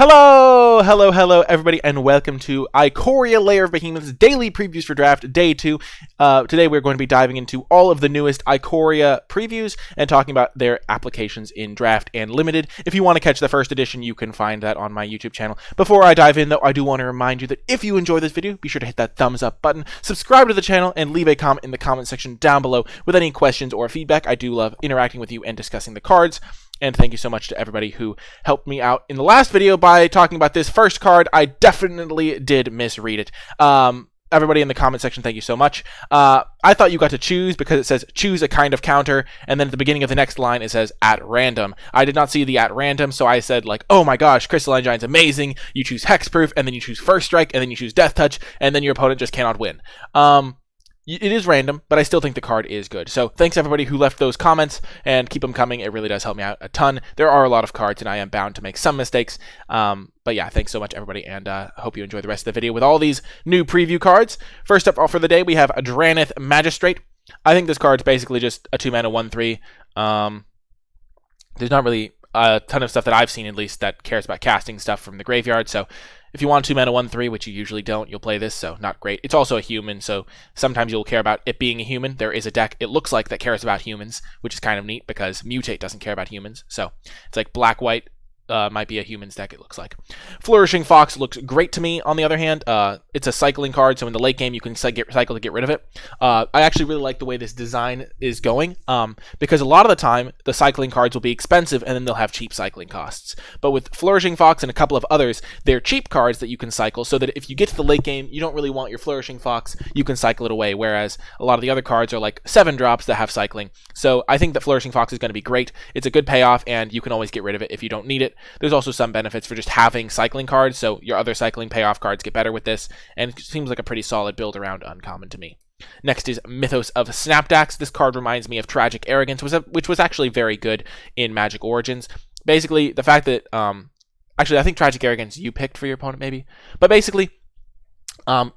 Hello, everybody, and welcome to Ikoria Lair of Behemoth's daily previews for draft day 2. Today we're going to be diving into all of the newest Ikoria previews and talking about their applications in draft and limited. If you want to catch the first edition, you can find that on my YouTube channel. Before I dive in, though, I do want to remind you that if you enjoy this video, be sure to hit that thumbs up button, subscribe to the channel, and leave a comment in the comment section down below with any questions or feedback. I do love interacting with you and discussing the cards. And thank you so much to everybody who helped me out in the last video by talking about this first card. I definitely did misread it. Everybody in the comment section, thank you so much. I thought you got to choose because it says choose a kind of counter, and then at the beginning of the next line it says at random. I did not see the at random, so I said like, oh my gosh, Crystalline Giant's amazing. You choose Hexproof, and then you choose First Strike, and then you choose Death Touch, and then your opponent just cannot win. It is random, but I still think the card is good. So thanks everybody who left those comments, and keep them coming. It really does help me out a ton. There are a lot of cards, and I am bound to make some mistakes. But yeah, thanks so much everybody, and I hope you enjoy the rest of the video with all these new preview cards. First up for the day, we have Audrina The Magistrate. I think this card's basically just a 2-mana 1/3. There's not really a ton of stuff that I've seen, at least, that cares about casting stuff from the graveyard, so if you want 2-mana 1/3, which you usually don't, you'll play this, so not great. It's also a human, so sometimes you'll care about it being a human. There is a deck, it looks like, that cares about humans, which is kind of neat because Mutate doesn't care about humans. So it's like black-white might be a human's deck, it looks like. Flourishing Fox looks great to me, on the other hand. It's a cycling card, so in the late game you can cycle to get rid of it. I actually really like the way this design is going, because a lot of the time the cycling cards will be expensive and then they'll have cheap cycling costs. But with Flourishing Fox and a couple of others, they're cheap cards that you can cycle, so that if you get to the late game, you don't really want your Flourishing Fox, you can cycle it away, whereas a lot of the other cards are like 7-drops that have cycling. So I think that Flourishing Fox is going to be great. It's a good payoff, and you can always get rid of it if you don't need it. There's also some benefits for just having cycling cards, so your other cycling payoff cards get better with this, and it seems like a pretty solid build around uncommon to me. Next is Mythos of Snap. This card reminds me of Tragic Arrogance, which was actually very good in Magic Origins. Basically, the fact that, actually I think Tragic Arrogance you picked for your opponent maybe, but basically,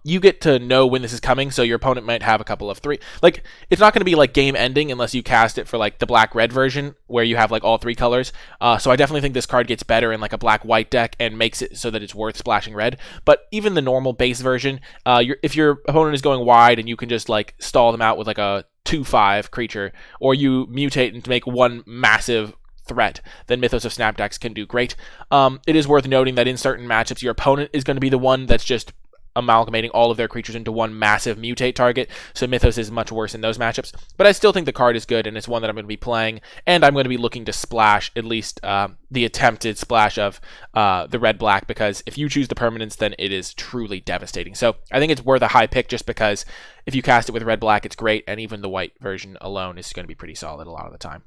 you get to know when this is coming, so your opponent might have a couple of 3. Like, it's not going to be like game ending unless you cast it for like the black-red version where you have like all 3 colors. So I definitely think this card gets better in like a black-white deck and makes it so that it's worth splashing red. But even the normal base version, if your opponent is going wide and you can just like stall them out with like a 2/5 creature, or you mutate and make one massive threat, then Mythos of Snap decks can do great. It is worth noting that in certain matchups, your opponent is going to be the one that's just amalgamating all of their creatures into one massive mutate target, so Mythos is much worse in those matchups. But I still think the card is good, and it's one that I'm going to be playing, and I'm going to be looking to splash, at least the attempted splash of the red-black, because if you choose the permanence, then it is truly devastating. So I think it's worth a high pick just because if you cast it with red-black, it's great, and even the white version alone is going to be pretty solid a lot of the time.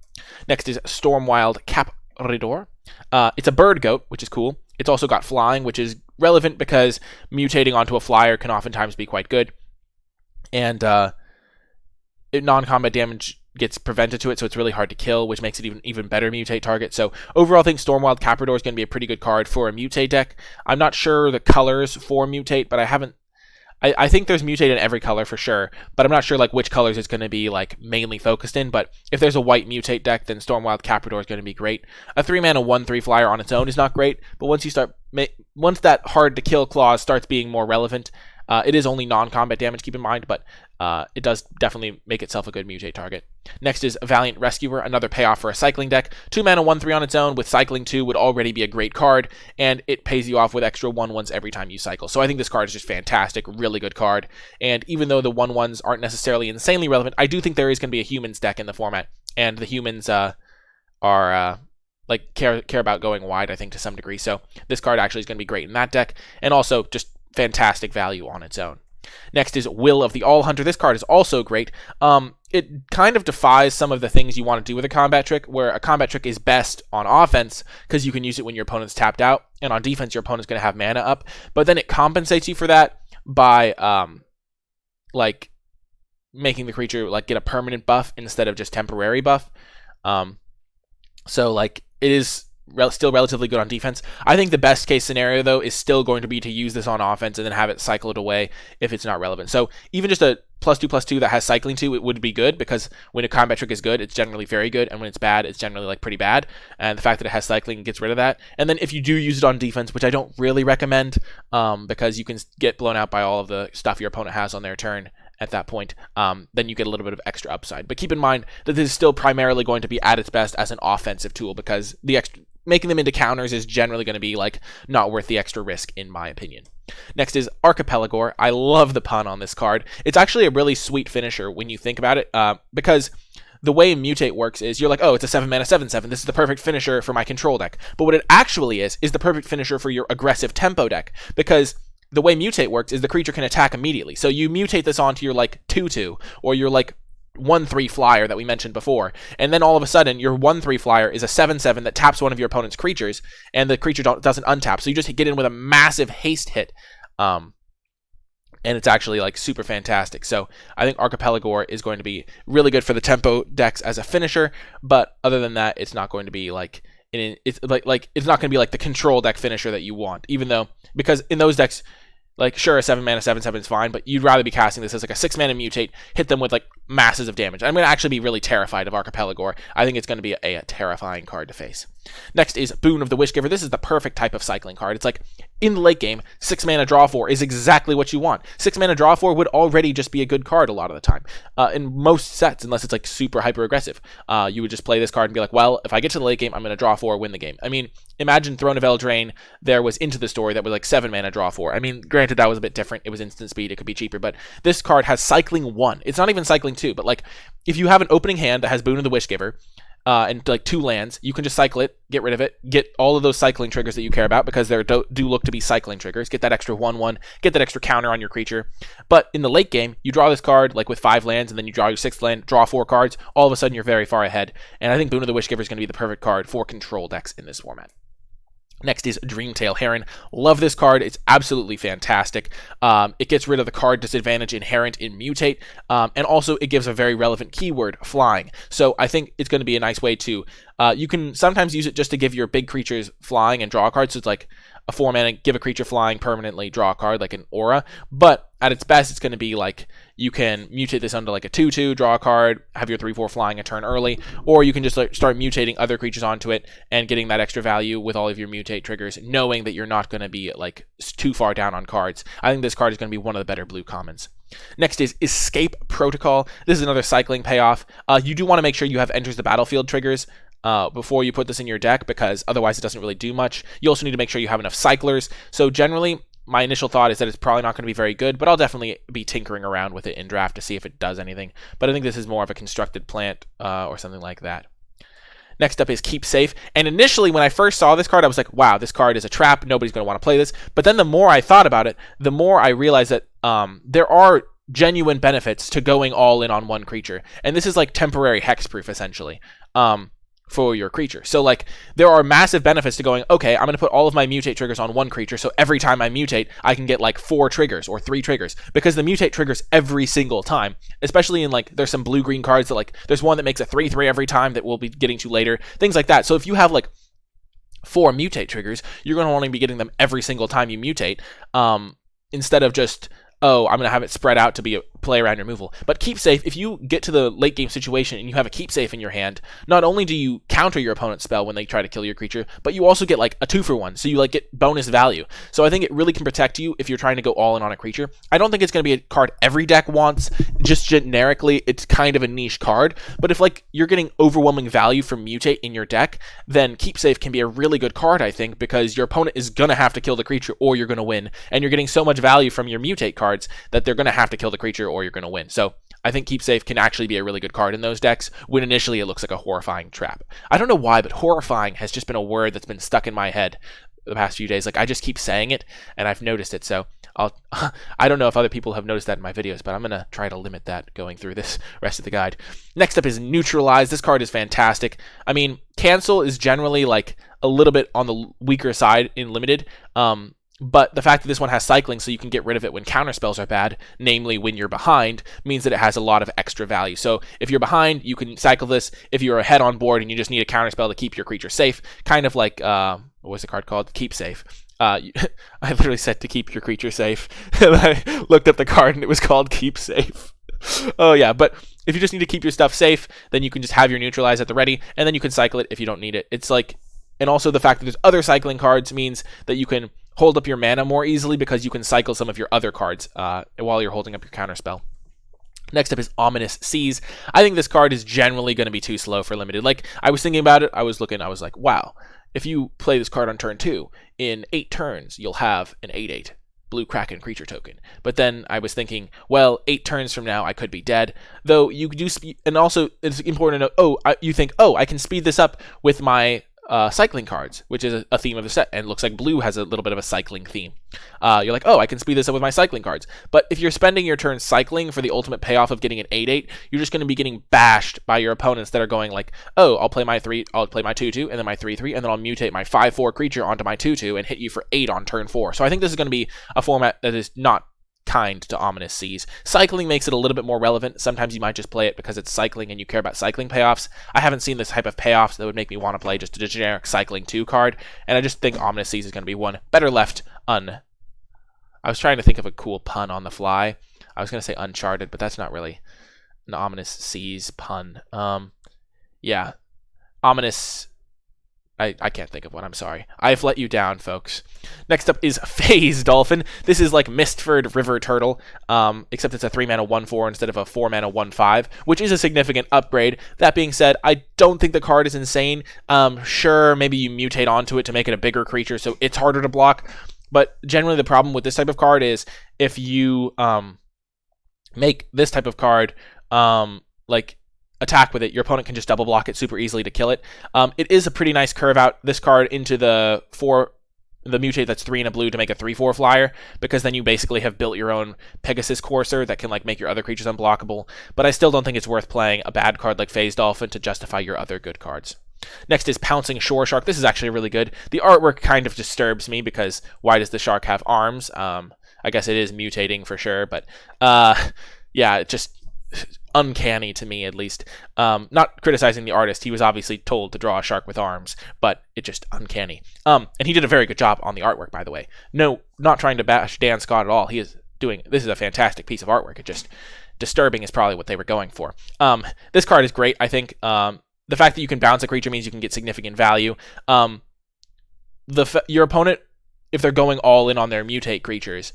Next is Stormwild Capridor. It's a bird goat, which is cool. It's also got flying, which is relevant because mutating onto a flyer can oftentimes be quite good. And non-combat damage gets prevented to it, so it's really hard to kill, which makes it even better mutate target. So overall, I think Stormwild Capridor is going to be a pretty good card for a mutate deck. I'm not sure the colors for mutate, but I think there's mutate in every color for sure, but I'm not sure like which colors it's going to be like mainly focused in. But if there's a white mutate deck, then Stormwild Capridor is going to be great. A 3-mana 1/3 flyer on its own is not great, but once that hard to kill clause starts being more relevant, it is only non-combat damage, keep in mind, but it does definitely make itself a good mutate target. Next is Valiant Rescuer, another payoff for a cycling deck. 2-mana 1/3 on its own with cycling 2 would already be a great card, and it pays you off with extra 1/1s every time you cycle. So I think this card is just fantastic, really good card. And even though the 1/1s aren't necessarily insanely relevant, I do think there is going to be a humans deck in the format, and the humans are like care about going wide, I think, to some degree. So this card actually is going to be great in that deck, and also just fantastic value on its own. Next is Will of the All Hunter. This card is also great. It kind of defies some of the things you want to do with a combat trick, where a combat trick is best on offense because you can use it when your opponent's tapped out, and on defense your opponent's going to have mana up. But then it compensates you for that by like making the creature like get a permanent buff instead of just temporary buff. So like it is still relatively good on defense. I think the best case scenario, though, is still going to be to use this on offense and then have it cycle it away if it's not relevant. So even just a +2/+2 that has cycling 2, it would be good, because when a combat trick is good, it's generally very good, and when it's bad, it's generally like pretty bad. And the fact that it has cycling gets rid of that. And then if you do use it on defense, which I don't really recommend, because you can get blown out by all of the stuff your opponent has on their turn at that point, then you get a little bit of extra upside. But keep in mind that this is still primarily going to be at its best as an offensive tool, because the making them into counters is generally going to be like not worth the extra risk, in my opinion. Next is Archipelago. I love the pun on this card. It's actually a really sweet finisher when you think about it, because the way Mutate works is you're like, oh, it's a 7 mana 7/7. This is the perfect finisher for my control deck. But what it actually is the perfect finisher for your aggressive tempo deck, because the way Mutate works is the creature can attack immediately. So you mutate this onto your like 2/2 or your like 1/3 flyer that we mentioned before, and then all of a sudden your 1/3 flyer is a 7/7 that taps one of your opponent's creatures, and the creature doesn't untap, so you just get in with a massive haste hit, and it's actually like super fantastic. So I think Archipelago is going to be really good for the tempo decks as a finisher, but other than that, it's not going to be like it's not going to be like the control deck finisher that you want, even though, because in those decks, like, sure, a 7 mana 7/7 is fine, but you'd rather be casting this as like a 6 mana mutate, hit them with like masses of damage. I'm going to actually be really terrified of Archipelago. I think it's going to be a terrifying card to face. Next is Boon of the Wishgiver. This is the perfect type of cycling card. It's like, in the late game, 6 mana draw 4 is exactly what you want. 6 mana draw 4 would already just be a good card a lot of the time. In most sets, unless it's like super hyper aggressive, you would just play this card and be like, well, if I get to the late game, I'm going to draw 4, win the game. I mean, imagine Throne of Eldraine, there was Into the Story that was like 7 mana draw 4. I mean, granted, that was a bit different. It was instant speed, it could be cheaper, but this card has cycling 1. It's not even cycling 2, but like, if you have an opening hand that has Boon of the Wishgiver, and like 2 lands, you can just cycle it, get rid of it, get all of those cycling triggers that you care about, because there do look to be cycling triggers. Get that extra 1/1, get that extra counter on your creature. But in the late game, you draw this card like with 5 lands, and then you draw your 6th land, draw 4 cards. All of a sudden, you're very far ahead. And I think Boon of the Wishgiver is going to be the perfect card for control decks in this format. Next is Dreamtail Heron. Love this card. It's absolutely fantastic. It gets rid of the card disadvantage inherent in Mutate, and also it gives a very relevant keyword, flying. So I think it's going to be a nice way to, you can sometimes use it just to give your big creatures flying and draw a card. So it's like a 4 mana, give a creature flying, permanently draw a card, like an aura. But at its best, it's going to be like, you can mutate this onto like a 2/2, draw a card, have your 3/4 flying a turn early, or you can just like start mutating other creatures onto it and getting that extra value with all of your mutate triggers, knowing that you're not going to be like too far down on cards. I think this card is going to be one of the better blue commons. Next is Escape Protocol. This is another cycling payoff. You do want to make sure you have Enters the Battlefield triggers before you put this in your deck, because otherwise it doesn't really do much. You also need to make sure you have enough cyclers. So generally, my initial thought is that it's probably not going to be very good, but I'll definitely be tinkering around with it in draft to see if it does anything. But I think this is more of a constructed plant or something like that. Next up is Keep Safe. And initially, when I first saw this card, I was like, wow, this card is a trap. Nobody's going to want to play this. But then the more I thought about it, the more I realized that there are genuine benefits to going all in on one creature. And this is like temporary hexproof, essentially. For your creature. So like, there are massive benefits to going, okay, I'm going to put all of my mutate triggers on one creature, so every time I mutate, I can get like 4 triggers or 3 triggers, because the mutate triggers every single time, especially in like, there's some blue-green cards that like, there's one that makes a 3/3 every time that we'll be getting to later, things like that. So if you have like 4 mutate triggers, you're going to want to be getting them every single time you mutate, instead of just, oh, I'm going to have it spread out to be a play around removal. But Keep Safe, if you get to the late game situation and you have a Keep Safe in your hand, not only do you counter your opponent's spell when they try to kill your creature, but you also get like a 2-for-1, so you like get bonus value. So I think it really can protect you if you're trying to go all in on a creature. I don't think it's going to be a card every deck wants. Just generically, it's kind of a niche card. But if like you're getting overwhelming value from Mutate in your deck, then Keep Safe can be a really good card, I think, because your opponent is going to have to kill the creature or you're going to win. And you're getting so much value from your Mutate cards that they're going to have to kill the creature or you're going to win. So I think Keep Safe can actually be a really good card in those decks when initially it looks like a horrifying trap. I don't know why, but horrifying has just been a word that's been stuck in my head the past few days. Like, I just keep saying it and I've noticed it. So I don't know if other people have noticed that in my videos, but I'm going to try to limit that going through this rest of the guide. Next up is Neutralized. This card is fantastic. I mean, cancel is generally like a little bit on the weaker side in limited. But the fact that this one has cycling, so you can get rid of it when counterspells are bad, namely when you're behind, means that it has a lot of extra value. So if you're behind, you can cycle this. If you're ahead on board and you just need a counterspell to keep your creature safe, kind of like, what was the card called? Keep Safe. I literally said to keep your creature safe. And I looked up the card and it was called Keep Safe. Oh yeah, but if you just need to keep your stuff safe, then you can just have your Neutralized at the ready, and then you can cycle it if you don't need it. It's like, and also the fact that there's other cycling cards means that you can hold up your mana more easily because you can cycle some of your other cards while you're holding up your counterspell. Next up is Ominous Seas. I think this card is generally going to be too slow for limited. Like, I was thinking about it, I was like, wow, if you play this card on turn 2, in 8 turns, you'll have an 8/8 blue Kraken creature token. But then I was thinking, well, 8 turns from now, I could be dead. Though you do speed, and also it's important to know, you think, I can speed this up with my cycling cards, which is a theme of the set, and it looks like blue has a little bit of a cycling theme. You're like, I can speed this up with my cycling cards. But if you're spending your turn cycling for the ultimate payoff of getting an 8/8, you're just going to be getting bashed by your opponents that are going like, I'll play my 2/2, and then my 3/3, and then I'll mutate my 5/4 creature onto my 2/2 and hit you for 8 on turn 4. So I think this is going to be a format that is not kind to Ominous Seas. Cycling makes it a little bit more relevant. Sometimes you might just play it because it's cycling and you care about cycling payoffs. I haven't seen this type of payoffs that would make me want to play just a generic cycling 2 card, and I just think Ominous Seas is going to be one better left I was trying to think of a cool pun on the fly. I was going to say Uncharted, but that's not really an Ominous Seas pun. Yeah. Ominous... I can't think of one, I'm sorry. I've let you down, folks. Next up is Phase Dolphin. This is like Mistford River Turtle, except it's a 3-mana 1/4 instead of a 4-mana 1/5, which is a significant upgrade. That being said, I don't think the card is insane. Sure, maybe you mutate onto it to make it a bigger creature, so it's harder to block, but generally the problem with this type of card is if you make this type of card, like, attack with it, your opponent can just double block it super easily to kill it. It is a pretty nice curve out this card into the mutate that's 3 and a blue to make a 3/4 flyer, because then you basically have built your own Pegasus Courser that can like make your other creatures unblockable. But I still don't think it's worth playing a bad card like Phase Dolphin to justify your other good cards. Next is Pouncing Shore Shark. This is actually really good. The artwork kind of disturbs me because why does the shark have arms? I guess it is mutating for sure, but yeah, it just uncanny to me, at least. Not criticizing the artist, he was obviously told to draw a shark with arms, but it's just uncanny. And he did a very good job on the artwork, by the way. No, not trying to bash Dan Scott at all. This is a fantastic piece of artwork. It just disturbing is probably what they were going for. This card is great, I think. The fact that you can bounce a creature means you can get significant value. Your opponent, if they're going all in on their mutate creatures,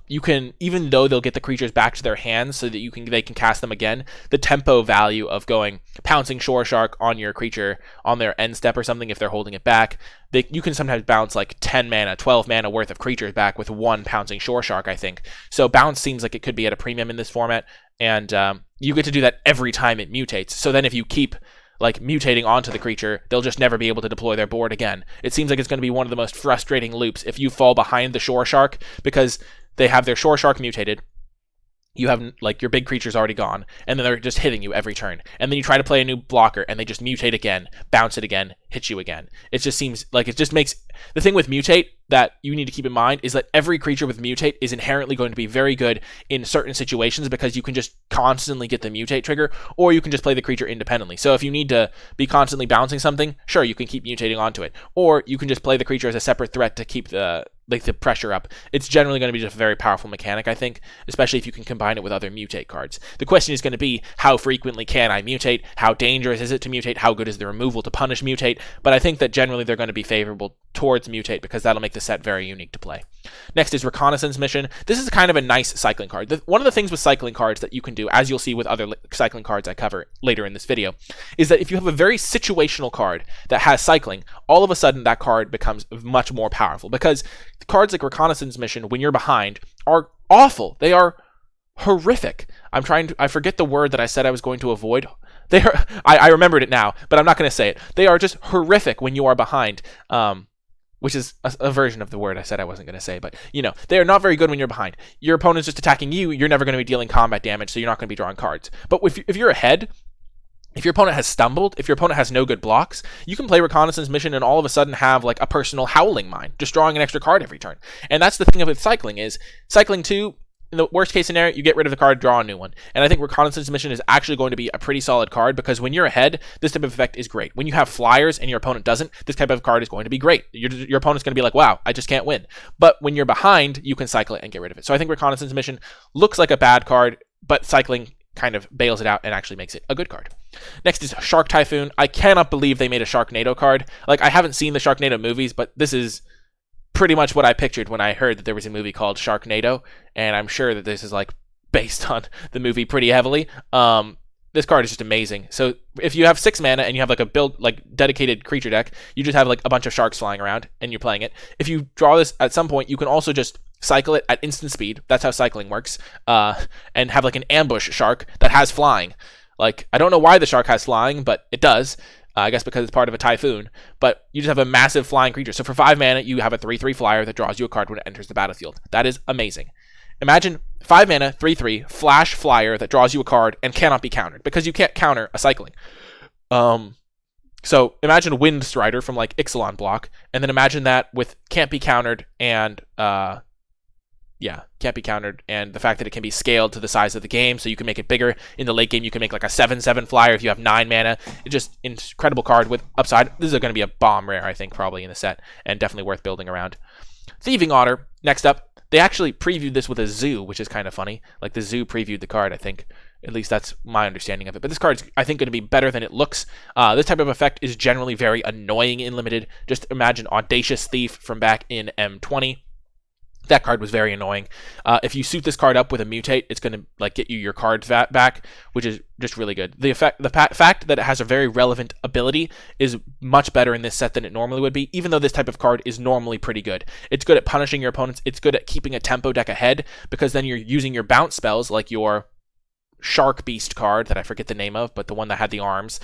you can, even though they'll get the creatures back to their hands so that they can cast them again, the tempo value of going Pouncing Shore Shark on your creature on their end step or something, if they're holding it back, you can sometimes bounce like 10 mana, 12 mana worth of creatures back with one Pouncing Shore Shark, I think. So bounce seems like it could be at a premium in this format, and you get to do that every time it mutates. So then if you keep like mutating onto the creature, they'll just never be able to deploy their board again. It seems like it's going to be one of the most frustrating loops if you fall behind the Shore Shark because they have their Shore Shark mutated. You have, like, your big creature's already gone, and then they're just hitting you every turn. And then you try to play a new blocker, and they just mutate again, bounce it again, hit you again. It just seems like it just makes... The thing with mutate that you need to keep in mind is that every creature with mutate is inherently going to be very good in certain situations because you can just constantly get the mutate trigger, or you can just play the creature independently. So if you need to be constantly bouncing something, sure, you can keep mutating onto it. Or you can just play the creature as a separate threat to keep the pressure up. It's generally going to be just a very powerful mechanic, I think, especially if you can combine it with other mutate cards. The question is going to be, how frequently can I mutate? How dangerous is it to mutate? How good is the removal to punish mutate? But I think that generally they're going to be favorable towards mutate because that'll make the set very unique to play. Next is Reconnaissance Mission. This is kind of a nice cycling card. One of the things with cycling cards that you can do, as you'll see with other cycling cards I cover later in this video, is that if you have a very situational card that has cycling, all of a sudden that card becomes much more powerful, because cards like Reconnaissance Mission, when you're behind, are awful. They are horrific. I forget the word that I said I was going to avoid. I remembered it now, but I'm not going to say it. They are just horrific when you are behind, which is a version of the word I said I wasn't going to say, but, they are not very good when you're behind. Your opponent's just attacking you, you're never going to be dealing combat damage, so you're not going to be drawing cards. But if you're ahead, if your opponent has stumbled, if your opponent has no good blocks, you can play Reconnaissance Mission and all of a sudden have like a personal Howling Mine, just drawing an extra card every turn. And that's the thing with cycling is, cycling 2, in the worst case scenario, you get rid of the card, draw a new one. And I think Reconnaissance Mission is actually going to be a pretty solid card because when you're ahead, this type of effect is great. When you have flyers and your opponent doesn't, this type of card is going to be great. Your opponent's going to be like, wow, I just can't win. But when you're behind, you can cycle it and get rid of it. So I think Reconnaissance Mission looks like a bad card. but cycling kind of bails it out and actually makes it a good card. Next is Shark Typhoon. I cannot believe they made a Sharknado card. Like, I haven't seen the Sharknado movies, but this is pretty much what I pictured when I heard that there was a movie called Sharknado, and I'm sure that this is like based on the movie pretty heavily. This card is just amazing. So if you have 6 mana and you have like a build, like dedicated creature deck, you just have like a bunch of sharks flying around and you're playing it. If you draw this at some point, you can also just cycle it at instant speed. That's how cycling works. And have like an ambush shark that has flying. Like, I don't know why the shark has flying, but it does. I guess because it's part of a Typhoon. But you just have a massive flying creature. So for 5 mana, you have a 3/3 flyer that draws you a card when it enters the battlefield. That is amazing. Imagine 5 mana, 3/3, flash flyer that draws you a card and cannot be countered, because you can't counter a cycling. So imagine Wind Strider from like Ixalan block, and then imagine that with can't be countered and can't be countered, and the fact that it can be scaled to the size of the game, so you can make it bigger. In the late game, you can make like a 7/7 flyer if you have 9 mana. It's just incredible card with upside. This is going to be a bomb rare, I think, probably in the set, and definitely worth building around. Thieving Otter, next up. They actually previewed this with a zoo, which is kind of funny. Like, the zoo previewed the card, I think. At least that's my understanding of it. But this card's, I think, going to be better than it looks. This type of effect is generally very annoying in Limited. Just imagine Audacious Thief from back in M20. That card was very annoying. If you suit this card up with a mutate, it's going to like get you your cards back, which is just really good. The fact that it has a very relevant ability is much better in this set than it normally would be, even though this type of card is normally pretty good. It's good at punishing your opponents. It's good at keeping a tempo deck ahead, because then you're using your bounce spells, like your Shark Beast card that I forget the name of, but the one that had the arms.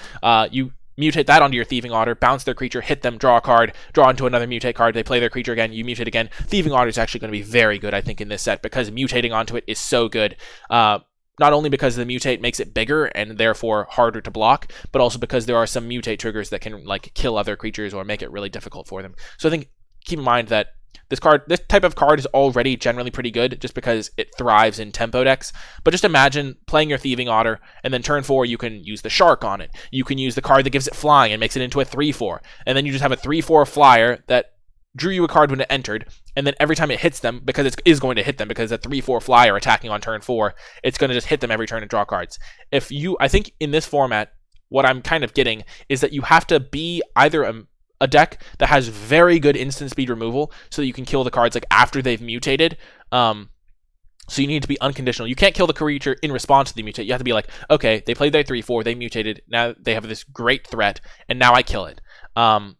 You mutate that onto your Thieving Otter, bounce their creature, hit them, draw a card, draw into another mutate card, they play their creature again, you mutate again. Thieving Otter is actually going to be very good, I think, in this set, because mutating onto it is so good. Not only because the mutate makes it bigger and therefore harder to block, but also because there are some mutate triggers that can like kill other creatures or make it really difficult for them. So I think, keep in mind that this type of card is already generally pretty good, just because it thrives in tempo decks. But just imagine playing your Thieving Otter, and then turn 4 you can use the Shark on it. You can use the card that gives it flying and makes it into a 3/4. And then you just have a 3/4 flyer that drew you a card when it entered, and then every time it hits them, because it is going to hit them, because a 3/4 flyer attacking on turn 4, it's going to just hit them every turn and draw cards. I think in this format, what I'm kind of getting is that you have to be either a deck that has very good instant speed removal, so that you can kill the cards like after they've mutated. So you need to be unconditional. You can't kill the creature in response to the mutate. You have to be like, okay, they played their 3/4, they mutated, now they have this great threat, and now I kill it.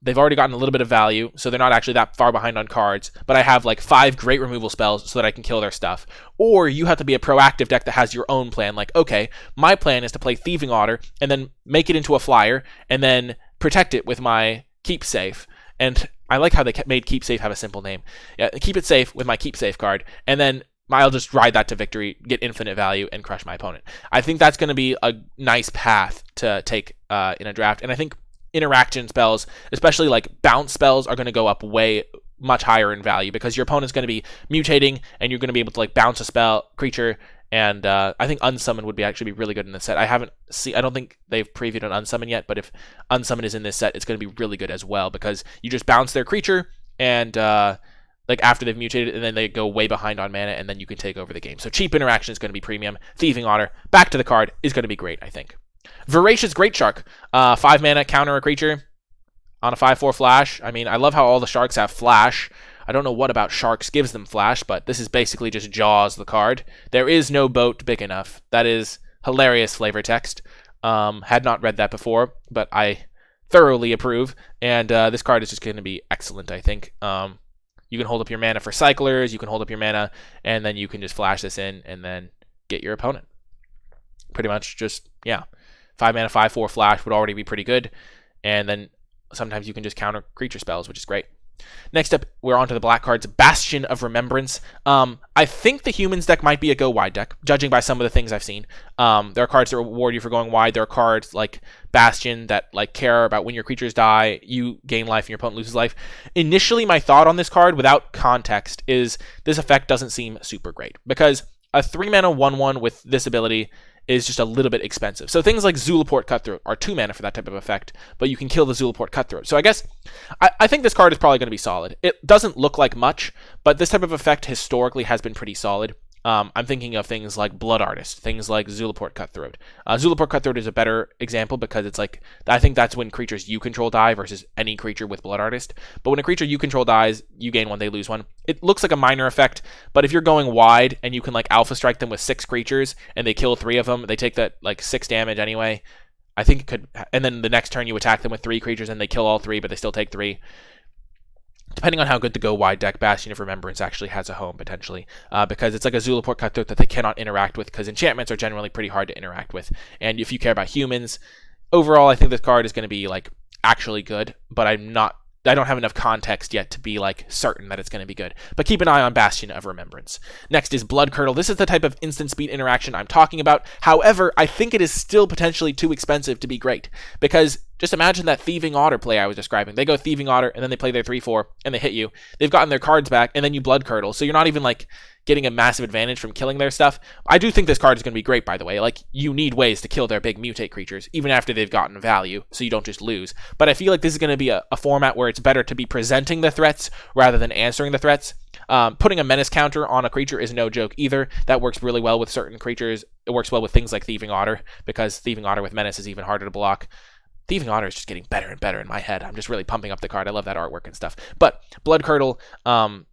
They've already gotten a little bit of value, so they're not actually that far behind on cards, but I have like 5 great removal spells so that I can kill their stuff. Or you have to be a proactive deck that has your own plan, like, okay, my plan is to play Thieving Otter, and then make it into a flyer, and then protect it with my Keep Safe. And I like how they made Keep Safe have a simple name. Yeah, keep it safe with my Keep Safe card, and then I'll just ride that to victory, get infinite value, and crush my opponent. I think that's going to be a nice path to take in a draft. And I think interaction spells, especially like bounce spells, are going to go up way much higher in value, because your opponent's going to be mutating, and you're going to be able to like bounce a spell creature. And I think Unsummon would actually be really good in this set. I don't think they've previewed an Unsummon yet, but if Unsummon is in this set, it's going to be really good as well, because you just bounce their creature, and like after they've mutated, and then they go way behind on mana, and then you can take over the game. So cheap interaction is going to be premium. Thieving Otter, back to the card, is going to be great, I think. Voracious Great Shark, 5 mana, counter a creature on a 5/4 flash. I mean, I love how all the sharks have flash. I don't know what about sharks gives them flash, but this is basically just Jaws the card. There is no boat big enough. That is hilarious flavor text. Had not read that before, but I thoroughly approve. And this card is just going to be excellent, I think. You can hold up your mana for cyclers, you can hold up your mana, and then you can just flash this in and then get your opponent. Pretty much just, 5 mana, 5/4 flash would already be pretty good. And then sometimes you can just counter creature spells, which is great. Next up, we're on to the black cards. Bastion of Remembrance. I think the humans deck might be a go wide deck, judging by some of the things I've seen. There are cards that reward you for going wide. There are cards like Bastion that like care about when your creatures die, you gain life and your opponent loses life. Initially, my thought on this card, without context, is this effect doesn't seem super great, because a 3 mana 1/1 with this ability is just a little bit expensive. So things like Zulaport Cutthroat are 2 mana for that type of effect, but you can kill the Zulaport Cutthroat. So I guess, I think this card is probably going to be solid. It doesn't look like much, but this type of effect historically has been pretty solid. I'm thinking of things like Blood Artist, things like Zulaport Cutthroat. Zulaport Cutthroat is a better example because it's like, I think that's when creatures you control die versus any creature with Blood Artist. But when a creature you control dies, you gain 1, they lose 1. It looks like a minor effect, but if you're going wide and you can like Alpha Strike them with 6 creatures and they kill 3 of them, they take that like 6 damage anyway. I think it could, and then the next turn you attack them with 3 creatures and they kill all 3, but they still take 3. Depending on how good the go wide deck, Bastion of Remembrance actually has a home potentially, because it's like a Zulaport Cutthroat that they cannot interact with, because enchantments are generally pretty hard to interact with. And if you care about humans, overall I think this card is going to be like actually good, but I don't have enough context yet to be like certain that it's going to be good. But keep an eye on Bastion of Remembrance. Next is Blood Curdle. This is the type of instant speed interaction I'm talking about. However, I think it is still potentially too expensive to be great, because just imagine that Thieving Otter play I was describing. They go Thieving Otter, and then they play their 3/4, and they hit you. They've gotten their cards back, and then you Blood Curdle. So you're not even, like, getting a massive advantage from killing their stuff. I do think this card is going to be great, by the way. Like, you need ways to kill their big mutate creatures, even after they've gotten value, so you don't just lose. But I feel like this is going to be a format where it's better to be presenting the threats rather than answering the threats. Putting a menace counter on a creature is no joke either. That works really well with certain creatures. It works well with things like Thieving Otter, because Thieving Otter with menace is even harder to block. Thieving Otter is just getting better and better in my head. I'm just really pumping up the card. I love that artwork and stuff. But Blood Curdle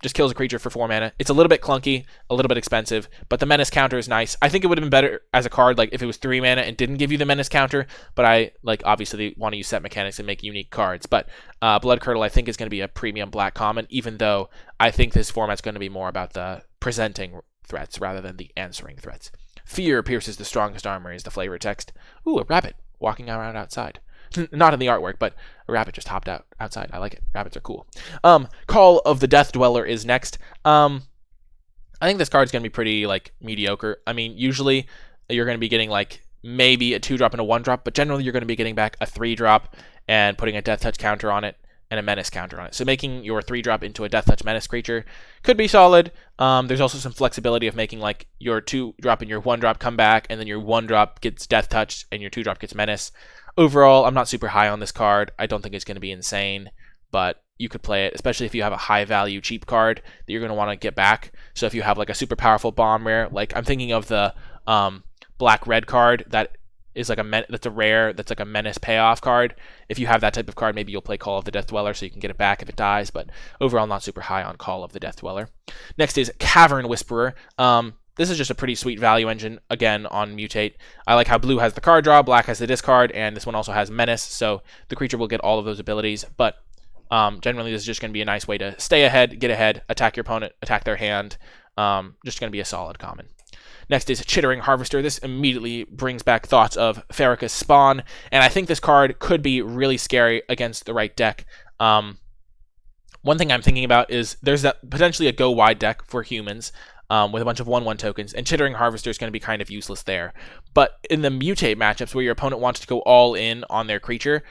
just kills a creature for 4 mana. It's a little bit clunky, a little bit expensive, but the menace counter is nice. I think it would have been better as a card like if it was 3 mana and didn't give you the menace counter, but I like obviously want to use set mechanics and make unique cards. But Blood Curdle I think is going to be a premium black common, even though I think this format's going to be more about the presenting threats rather than the answering threats. Fear pierces the strongest armor is the flavor text. Ooh, a rabbit walking around outside. Not in the artwork, but a rabbit just hopped out outside. I like it. Rabbits are cool. Call of the Death Dweller is next. I think this card's going to be pretty, like, mediocre. I mean, usually you're going to be getting, like, maybe a 2-drop and a 1-drop, but generally you're going to be getting back a 3-drop and putting a Death Touch counter on it and a menace counter on it. So making your 3-drop into a Death Touch menace creature could be solid. There's also some flexibility of making, like, your 2-drop and your 1-drop come back, and then your 1-drop gets Death Touch and your 2-drop gets menace. Overall, I'm not super high on this card. I don't think it's going to be insane, but you could play it, especially if you have a high-value cheap card that you're going to want to get back. So if you have like a super powerful bomb rare, like I'm thinking of the black-red card that is like that's a rare, that's like a menace payoff card. If you have that type of card, maybe you'll play Call of the Death Dweller so you can get it back if it dies, but overall not super high on Call of the Death Dweller. Next is Cavern Whisperer. This is just a pretty sweet value engine, again, on Mutate. I like how blue has the card draw, black has the discard, and this one also has Menace, so the creature will get all of those abilities. But generally, this is just going to be a nice way to stay ahead, get ahead, attack your opponent, attack their hand. Just going to be a solid common. Next is Chittering Harvester. This immediately brings back thoughts of Farrakhan's Spawn, and I think this card could be really scary against the right deck. One thing I'm thinking about is there's potentially a go-wide deck for humans, with a bunch of 1/1 tokens, and Chittering Harvester is going to be kind of useless there. But in the Mutate matchups where your opponent wants to go all in on their creature,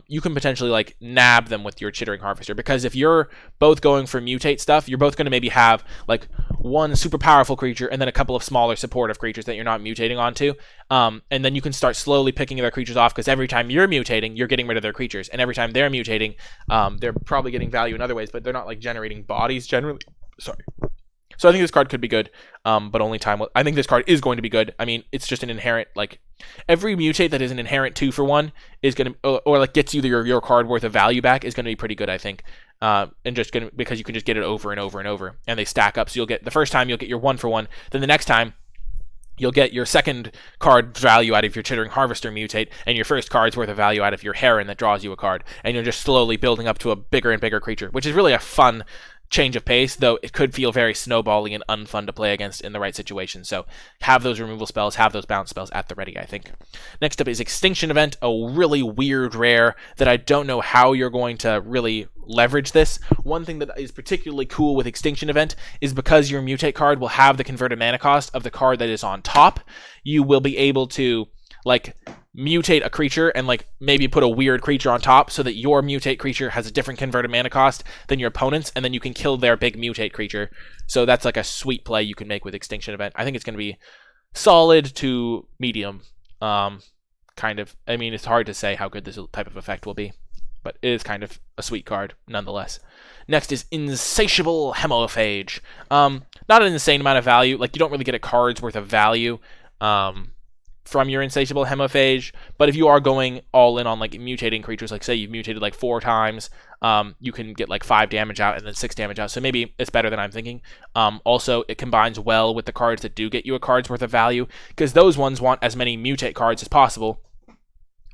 you can potentially like nab them with your Chittering Harvester, because if you're both going for Mutate stuff, you're both going to maybe have like one super powerful creature and then a couple of smaller supportive creatures that you're not mutating onto, and then you can start slowly picking their creatures off, because every time you're mutating, you're getting rid of their creatures, and every time they're mutating, they're probably getting value in other ways, but they're not like generating bodies generally. Sorry. So I think this card could be good, but only time will... I think this card is going to be good. I mean, it's just an inherent, like... Every Mutate that is an inherent 2-for-1 is going to... Or like, gets you your card worth of value back is going to be pretty good, I think. And just going to... Because you can just get it over and over and over. And they stack up. So you'll get... The first time, you'll get your 1-for-1. Then the next time, you'll get your second card value out of your Chittering Harvester Mutate, and your first card's worth of value out of your Heron that draws you a card. And you're just slowly building up to a bigger and bigger creature, which is really a fun... change of pace, though it could feel very snowbally and unfun to play against in the right situation. So have those removal spells, have those bounce spells at the ready, I think. Next up is Extinction Event, a really weird rare that I don't know how you're going to really leverage this. One thing that is particularly cool with Extinction Event is because your Mutate card will have the converted mana cost of the card that is on top, you will be able to like mutate a creature and like maybe put a weird creature on top so that your Mutate creature has a different converted mana cost than your opponent's, and then you can kill their big Mutate creature. So that's like a sweet play you can make with Extinction Event. I think it's going to be solid to medium, kind of. I mean, it's hard to say how good this type of effect will be. but it is kind of a sweet card nonetheless. Next is Insatiable Hema. Not an insane amount of value. Like, you don't really get a card's worth of value from your Insatiable Hema, but if you are going all in on like mutating creatures, like say you've mutated like 4 times, you can get like 5 damage out and then 6 damage out, so maybe it's better than I'm thinking. Also, it combines well with the cards that do get you a card's worth of value, because those ones want as many mutate cards as possible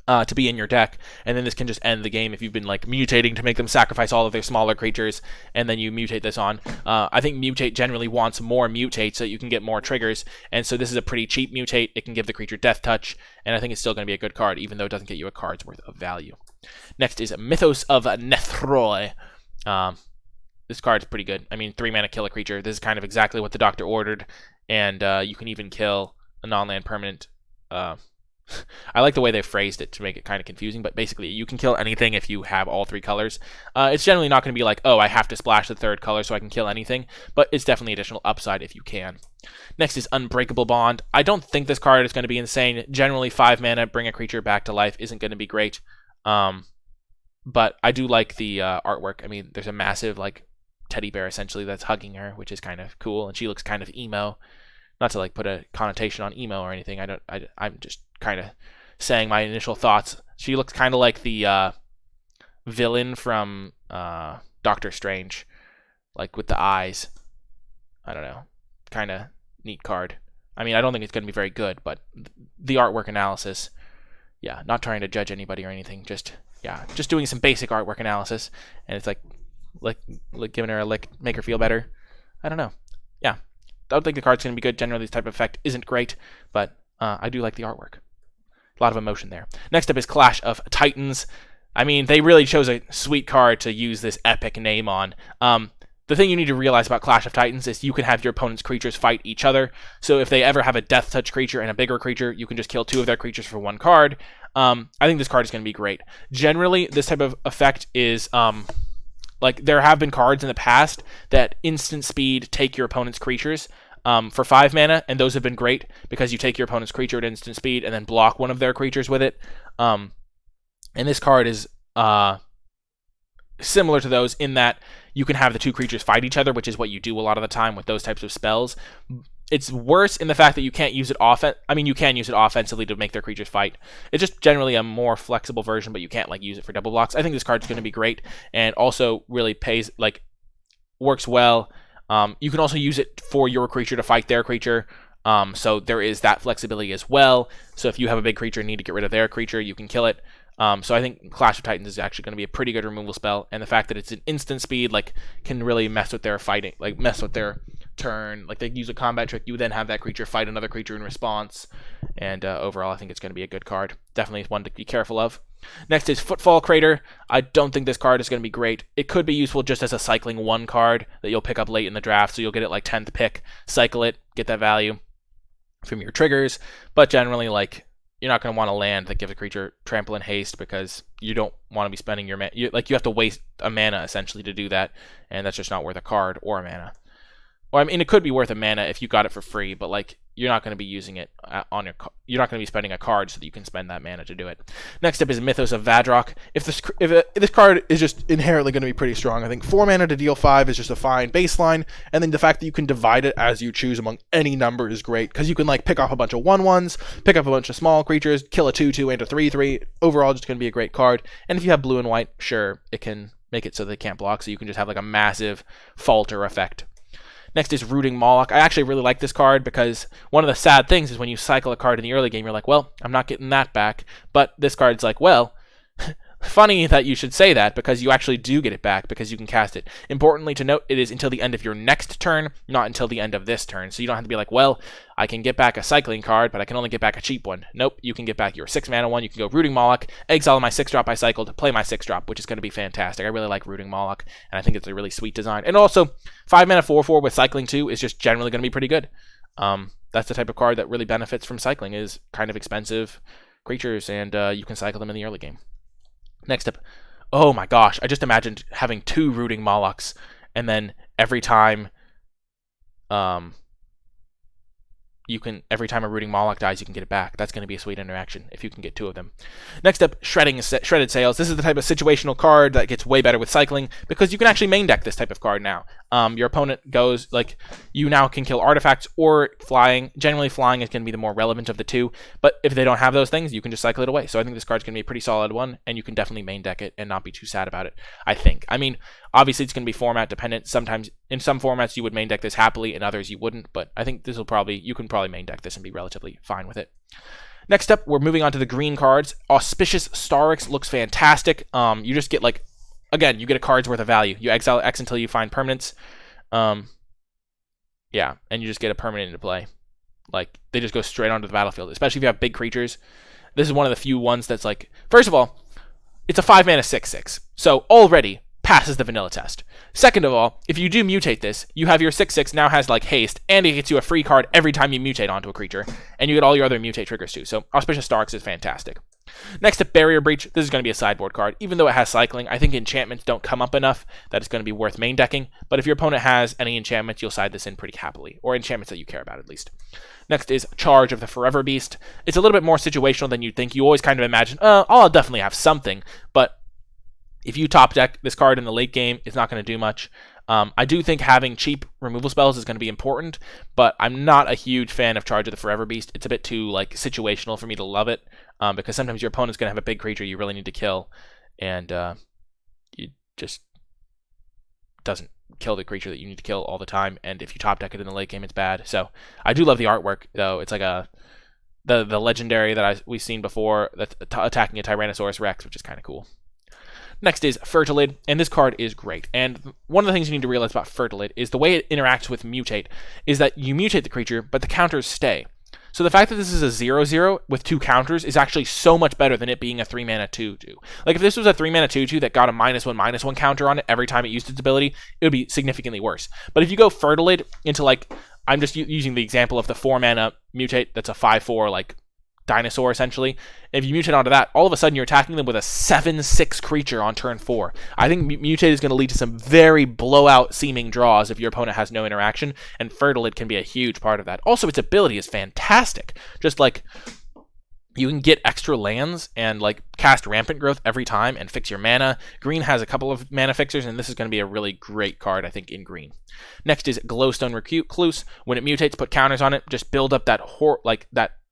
to be in your deck, and then this can just end the game if you've been like mutating to make them sacrifice all of their smaller creatures, and then you mutate this on. I think mutate generally wants more mutate so you can get more triggers, and so this is a pretty cheap mutate. It can give the creature death touch, and I think it's still going to be a good card, even though it doesn't get you a card's worth of value. Next is Mythos of Nethroi. This card's pretty good. I mean, 3 mana, kill a creature. This is kind of exactly what the Doctor ordered, and you can even kill a non-land permanent. I like the way they phrased it to make it kind of confusing, but basically you can kill anything if you have all 3 colors. It's generally not going to be like, oh, I have to splash the 3rd color so I can kill anything, but it's definitely additional upside if you can. Next is Unbreakable Bond. I don't think this card is going to be insane. Generally, 5 mana, bring a creature back to life isn't going to be great, but I do like the artwork. I mean, there's a massive like teddy bear essentially that's hugging her, which is kind of cool, and she looks kind of emo. Not to like put a connotation on emo or anything. I'm just kind of saying my initial thoughts. She looks kind of like the villain from Doctor Strange, like with the eyes. I don't know. Kind of neat card. I mean, I don't think it's going to be very good, but the artwork analysis, yeah, not trying to judge anybody or anything. Just doing some basic artwork analysis, and it's like giving her a lick, make her feel better. I don't know. Yeah. I don't think the card's going to be good. Generally, this type of effect isn't great, but I do like the artwork. A lot of emotion there. Next up is Clash of Titans. I mean, they really chose a sweet card to use this epic name on. The thing you need to realize about Clash of Titans is you can have your opponent's creatures fight each other. So if they ever have a death touch creature and a bigger creature, you can just kill 2 of their creatures for 1 card. I think this card is going to be great. Generally, this type of effect is... like, there have been cards in the past that instant speed take your opponent's creatures for 5 mana, and those have been great because you take your opponent's creature at instant speed and then block one of their creatures with it. And this card is similar to those in that you can have the 2 creatures fight each other, which is what you do a lot of the time with those types of spells. It's worse in the fact that you can't use it you can use it offensively to make their creatures fight. It's just generally a more flexible version, but you can't like use it for double blocks. I think this card's going to be great, and also really works well. You can also use it for your creature to fight their creature. So there is that flexibility as well. So if you have a big creature and need to get rid of their creature, you can kill it. So I think Clash of Titans is actually going to be a pretty good removal spell, and the fact that it's an instant speed can really mess with their fighting, mess with their turn. Like, they use a combat trick, you then have that creature fight another creature in response, and overall I think it's going to be a good card. Definitely one to be careful of. Next is Footwork Crater. I don't think this card is going to be great. It could be useful just as a cycling 1 card that you'll pick up late in the draft, so you'll get it like 10th pick, cycle it, get that value from your triggers, but generally you're not going to want to land that gives a creature trample and haste, because you don't want to be spending your mana. You have to waste a mana essentially to do that, and that's just not worth a card or a mana. Or I mean, it could be worth a mana if you got it for free, but you're not going to be using it you're not going to be spending a card so that you can spend that mana to do it. Next up is Mythos of Adrock. If this card is just inherently going to be pretty strong, I think 4 mana to deal 5 is just a fine baseline, and then the fact that you can divide it as you choose among any number is great, because you can pick off a bunch of 1/1s, pick up a bunch of small creatures, kill a 2/2 and a 3/3. Overall, just going to be a great card. And if you have blue and white, sure, it can make it so they can't block, so you can just have a massive falter effect. Next is Rooting Moloch. I actually really like this card because one of the sad things is when you cycle a card in the early game, you're like, well, I'm not getting that back. But this card's like, well, funny that you should say that, because you actually do get it back because you can cast it. Importantly to note, it is until the end of your next turn, not until the end of this turn. So you don't have to be like, well, I can get back a cycling card, but I can only get back a cheap one. Nope, you can get back your 6 mana one. You can go Rooting Moloch, exile my 6-drop I cycled, play my 6-drop, which is going to be fantastic. I really like Rooting Moloch, and I think it's a really sweet design. And also, 5 mana 4/4 with cycling 2 is just generally going to be pretty good. That's the type of card that really benefits from cycling, is kind of expensive creatures, and you can cycle them in the early game. Next up, oh my gosh, I just imagined having 2 Rooting Molochs, and then every time you can, every time a Rooting Moloch dies, you can get it back. That's going to be a sweet interaction if you can get 2 of them. Next up, Shredded Sails. This is the type of situational card that gets way better with cycling because you can actually main deck this type of card now. Your opponent goes, like, you now can kill artifacts or flying. Generally, flying is going to be the more relevant of the two, but if they don't have those things, you can just cycle it away. So I think this card's going to be a pretty solid one, and you can definitely main deck it and not be too sad about it, I think. I mean, obviously, it's going to be format dependent. Sometimes, in some formats, you would main deck this happily, in others, you wouldn't, but I think this will probably, you can probably main deck this and be relatively fine with it. Next up, we're moving on to the green cards. Auspicious Starix looks fantastic. You just get, like, again, you get a card's worth of value. You exile X until you find permanents. Yeah, and you just get a permanent into play. Like, they just go straight onto the battlefield, especially if you have big creatures. This is one of the few ones that's like, first of all, it's a 5-mana 6/6, so already passes the vanilla test. Second of all, if you do mutate this, you have your 6/6 now has like haste, and it gets you a free card every time you mutate onto a creature, and you get all your other mutate triggers too. So Auspicious Starix is fantastic. Next up, Barrier Breach. This is going to be a sideboard card. Even though it has cycling, I think enchantments don't come up enough that it's going to be worth main decking, but if your opponent has any enchantments, you'll side this in pretty happily, or enchantments that you care about at least. Next is Charge of the Forever Beast. It's a little bit more situational than you'd think. You always kind of imagine, I'll definitely have something, but if you top deck this card in the late game, it's not going to do much. I do think having cheap removal spells is going to be important, but I'm not a huge fan of Charge of the Forever Beast. It's a bit too like situational for me to love it, because sometimes your opponent's going to have a big creature you really need to kill, and you just doesn't kill the creature that you need to kill all the time, and if you top deck it in the late game, it's bad. So I do love the artwork, though. It's like the legendary that we've seen before that's attacking a Tyrannosaurus Rex, which is kind of cool. Next is Fertilid, and this card is great. And one of the things you need to realize about Fertilid is the way it interacts with Mutate is that you mutate the creature, but the counters stay. So the fact that this is a 0/0 with 2 counters is actually so much better than it being a 3-mana 2/2. Like if this was a 3-mana 2/2 that got a -1/-1 counter on it every time it used its ability, it would be significantly worse. But if you go Fertilid into like, I'm just using the example of the 4-mana Mutate that's a 5/4 like dinosaur essentially. If you mutate onto that, all of a sudden you're attacking them with a 7/6 creature on turn 4. I think mutate is going to lead to some very blowout seeming draws if your opponent has no interaction, and Fertilid can be a huge part of that. Also, its ability is fantastic. Just like you can get extra lands and like cast Rampant Growth every time and fix your mana. Green has a couple of mana fixers, and this is going to be a really great card, I think, in green. Next is Glowstone Recluse. When it mutates, put counters on it. Just build up that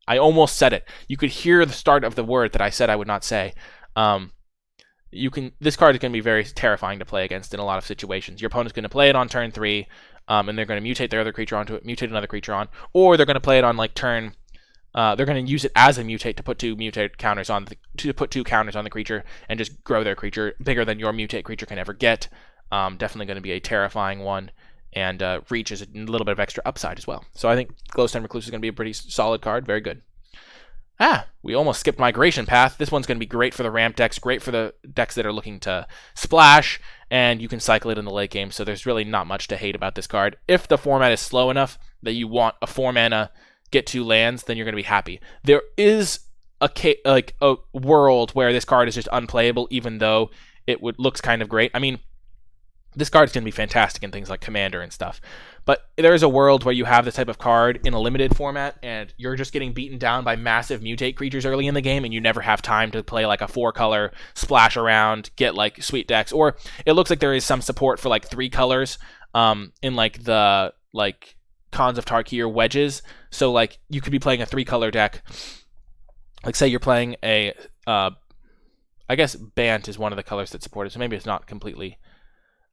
I almost said it. You could hear the start of the word that I said I would not say. This card is going to be very terrifying to play against in a lot of situations. Your opponent's going to play it on turn 3, and they're going to mutate their other creature onto it, mutate another creature on, or they're going to play it on like turn. They're going to use it as a mutate to put 2 counters on the creature and just grow their creature bigger than your mutate creature can ever get. Definitely going to be a terrifying one. And Reach is a little bit of extra upside as well. So I think Glowstone Recluse is going to be a pretty solid card. Very good. We almost skipped Migration Path. This one's going to be great for the ramp decks, great for the decks that are looking to splash, and you can cycle it in the late game, so there's really not much to hate about this card. If the format is slow enough that you want a 4-mana get 2 lands, then you're going to be happy. There is a world where this card is just unplayable, even though it looks kind of great. I mean, this card is going to be fantastic in things like Commander and stuff. But there is a world where you have this type of card in a limited format, and you're just getting beaten down by massive mutate creatures early in the game, and you never have time to play like a 4-color, splash around, get like sweet decks. Or it looks like there is some support for like 3 colors in like the like Khans of Tarkir wedges. So like you could be playing a 3-color deck. Like say you're playing a, I guess Bant is one of the colors that's supported, so maybe it's not completely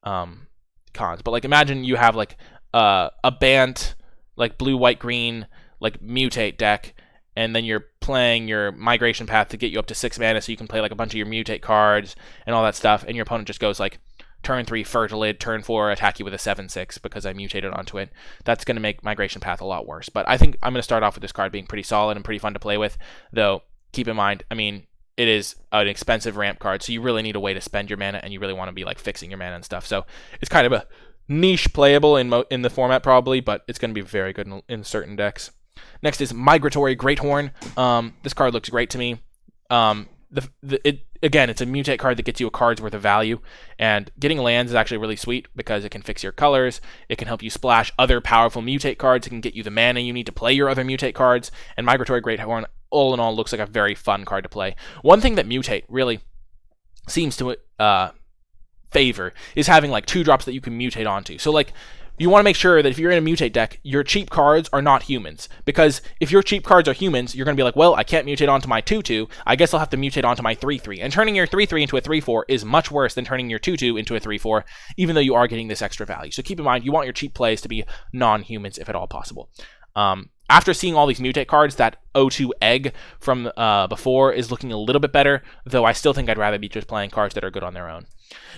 cons, but like imagine you have like a Bant like blue, white, green like mutate deck, and then you're playing your Migration Path to get you up to 6 mana so you can play like a bunch of your mutate cards and all that stuff, and your opponent just goes like turn 3 Fertilid, turn 4 attack you with a 7/6 because I mutated onto it. That's going to make Migration Path a lot worse. But I think I'm going to start off with this card being pretty solid and pretty fun to play with, though keep in mind, I mean, it is an expensive ramp card, so you really need a way to spend your mana, and you really want to be like fixing your mana and stuff. So it's kind of a niche playable in the format probably, but it's going to be very good in certain decks. Next is Migratory Greathorn. This card looks great to me. again, it's a mutate card that gets you a card's worth of value, and getting lands is actually really sweet because it can fix your colors, it can help you splash other powerful mutate cards, it can get you the mana you need to play your other mutate cards, and Migratory Greathorn, all in all, looks like a very fun card to play. One thing that mutate really seems to favor is having like 2-drops that you can mutate onto. So like, you want to make sure that if you're in a mutate deck, your cheap cards are not humans. Because if your cheap cards are humans, you're going to be like, well, I can't mutate onto my 2/2, I guess I'll have to mutate onto my 3/3. And turning your 3/3 into a 3/4 is much worse than turning your 2/2 into a 3/4, even though you are getting this extra value. So keep in mind, you want your cheap plays to be non-humans if at all possible. After seeing all these mutate cards, that O2 egg from before is looking a little bit better, though I still think I'd rather be just playing cards that are good on their own.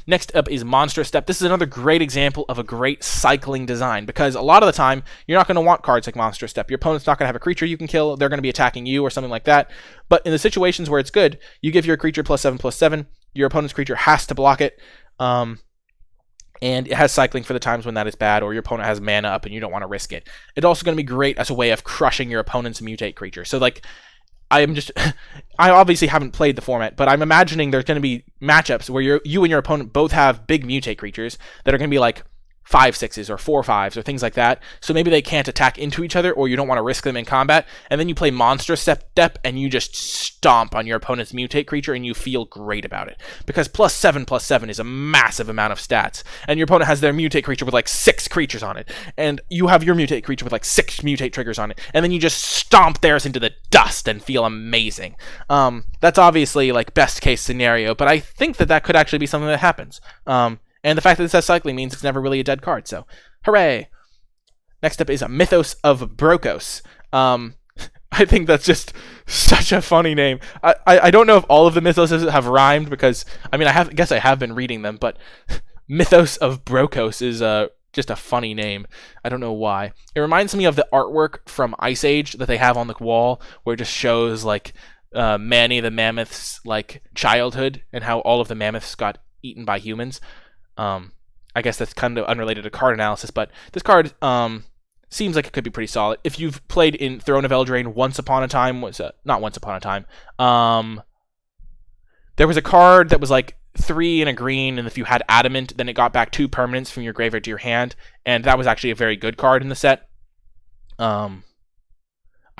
Next up is Monstrous Step. This is another great example of a great cycling design, because a lot of the time, you're not going to want cards like Monstrous Step. Your opponent's not going to have a creature you can kill, they're going to be attacking you or something like that. But in the situations where it's good, you give your creature +7/+7, your opponent's creature has to block it, and it has cycling for the times when that is bad, or your opponent has mana up and you don't want to risk it. It's also going to be great as a way of crushing your opponent's mutate creature. So like, I obviously haven't played the format, but I'm imagining there's going to be matchups where you and your opponent both have big mutate creatures that are going to be like 5/6s or 4/5s or things like that. So maybe they can't attack into each other, or you don't want to risk them in combat. And then you play Monstrous Step and you just stomp on your opponent's mutate creature and you feel great about it. Because +7/+7 is a massive amount of stats. And your opponent has their mutate creature with like 6 creatures on it. And you have your mutate creature with like 6 mutate triggers on it. And then you just stomp theirs into the dust and feel amazing. That's obviously like best case scenario, but I think that could actually be something that happens. And the fact that it says cycling means it's never really a dead card, so hooray! Next up is a Mythos of Brocus. I think that's just such a funny name. I don't know if all of the Mythoses have rhymed, because, I mean, I guess I have been reading them, but Mythos of Brocus is just a funny name. I don't know why. It reminds me of the artwork from Ice Age that they have on the wall, where it just shows, like, Manny the Mammoth's, like, childhood, and how all of the mammoths got eaten by humans. I guess that's kind of unrelated to card analysis, but this card seems like it could be pretty solid. If you've played in Throne of Eldraine once upon a time, not once upon a time, there was a card that was like 3 and a green, and if you had Adamant, then it got back 2 permanents from your graveyard to your hand, and that was actually a very good card in the set.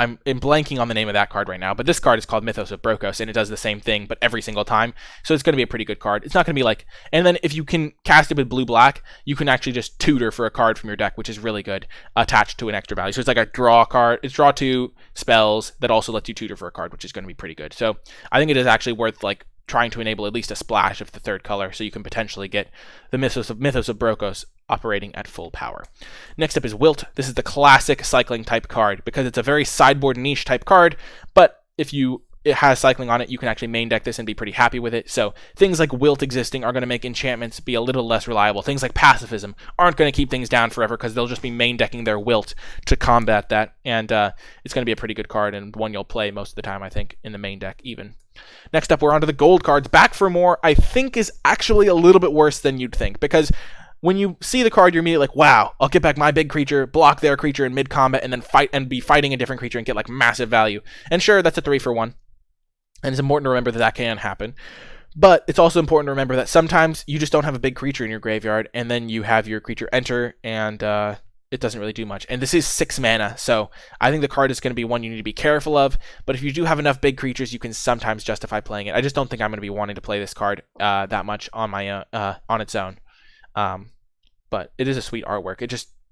I'm blanking on the name of that card right now, but this card is called Mythos of Brocus, and it does the same thing, but every single time. So it's going to be a pretty good card. It's not going to be like... And then if you can cast it with blue-black, you can actually just tutor for a card from your deck, which is really good, attached to an extra value. So it's like a draw card. It's draw 2 spells that also lets you tutor for a card, which is going to be pretty good. So I think it is actually worth like trying to enable at least a splash of the 3rd color, so you can potentially get the Mythos of Brocus operating at full power. Next up is Wilt. This is the classic cycling type card, because it's a very sideboard niche type card, but if it has cycling on it, you can actually main deck this and be pretty happy with it. So things like Wilt existing are going to make enchantments be a little less reliable. Things like pacifism aren't going to keep things down forever, because they'll just be main decking their Wilt to combat that, and it's going to be a pretty good card, and one you'll play most of the time, I think, in the main deck even. Next up, we're on to the gold cards. Back for More, I think, is actually a little bit worse than you'd think, because when you see the card, you're immediately like, wow, I'll get back my big creature, block their creature in mid-combat, and then be fighting a different creature and get like massive value. And sure, that's a 3-for-1. And it's important to remember that can happen. But it's also important to remember that sometimes you just don't have a big creature in your graveyard, and then you have your creature enter, and it doesn't really do much. And this is 6 mana, so I think the card is going to be one you need to be careful of. But if you do have enough big creatures, you can sometimes justify playing it. I just don't think I'm going to be wanting to play this card that much on my on its own. But it is a sweet artwork.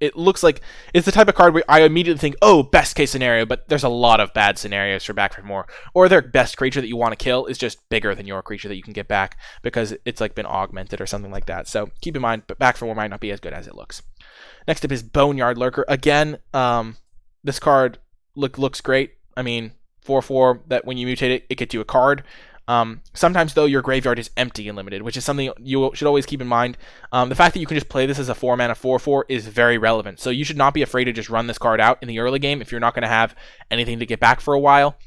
It looks like it's the type of card where I immediately think, oh, best case scenario, but there's a lot of bad scenarios for Back for More. Or their best creature that you want to kill is just bigger than your creature that you can get back, because it's like been augmented or something like that. So keep in mind, but Back for More might not be as good as it looks. Next up is Boneyard Lurker. Again, this card looks great. I mean, 4/4, that when you mutate it, it gets you a card. Sometimes, though, your graveyard is empty and limited, which is something you should always keep in mind. The fact that you can just play this as a 4-mana 4/4 is very relevant. So you should not be afraid to just run this card out in the early game if you're not going to have anything to get back for a while.